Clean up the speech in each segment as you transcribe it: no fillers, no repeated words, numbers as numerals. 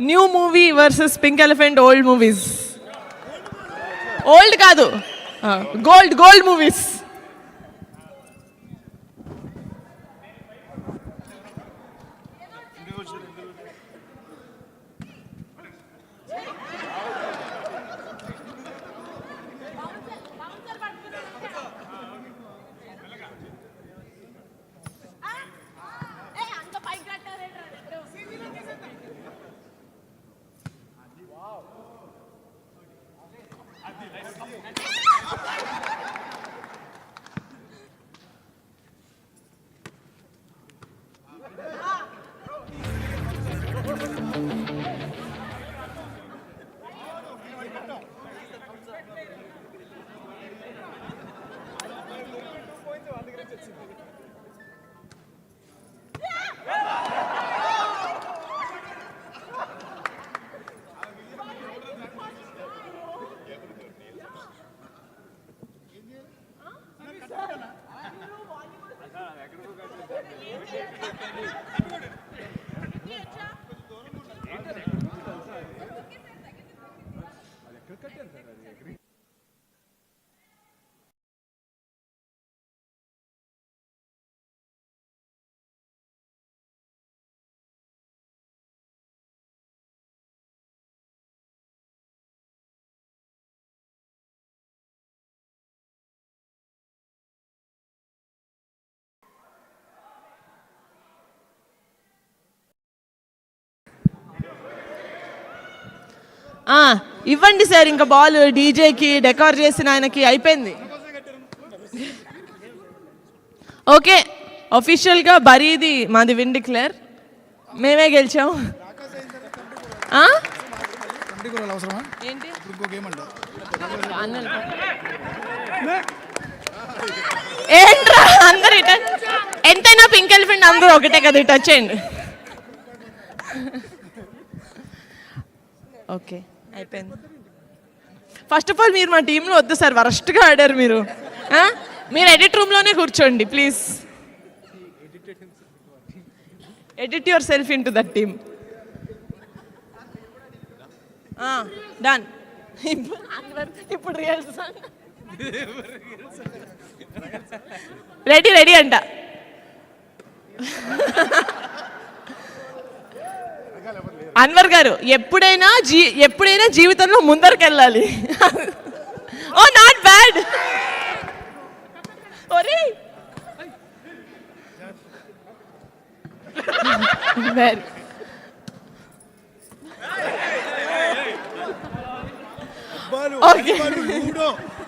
New movie versus pink elephant old movies. Old కాదు, gold movies. ఇవ్వండి sir, ఇంకా ball డీజేకి decor చేసిన ఆయనకి అయిపోయింది. ఓకే, అఫీషియల్గా బరీది మాది విన్ డిక్లేర్, మేమే గెలిచాం. ఏంటి ఏంట్రా అందరు ఇట, ఎంతైనా పింక్ ఎలిఫెంట్ అందరూ ఒకటే కదా, ఇటు వచ్చేయండి. ఓకే అయిపోయింది. ఫస్ట్ ఆఫ్ ఆల్ మీరు మా టీంలో వద్దు సార్, వరస్ట్గా ఆడారు మీరు. మీరు ఎడిట్ రూమ్లోనే కూర్చోండి please. Edit your self in to that team. Done. ఇప్పుడు రియల్స్ రెడీ అంట. అన్వర్ గారు ఎప్పుడైనా జీవితంలో ముందరికి వెళ్ళాలి. Oh not bad.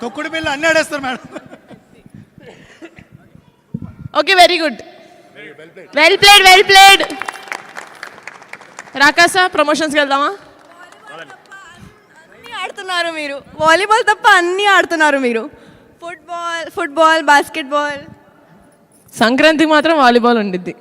తొక్కుడు పిల్ల అన్ని ఆడేస్తారు madam. Okay very good, well played. రాకాసా ప్రమోషన్స్కి వెళ్దామా? అన్నీ ఆడుతున్నారు మీరు, వాలీబాల్ తప్ప అన్నీ ఆడుతున్నారు మీరు. Football, basketball. సంక్రాంతికి మాత్రం వాలీబాల్ ఉండిద్ది.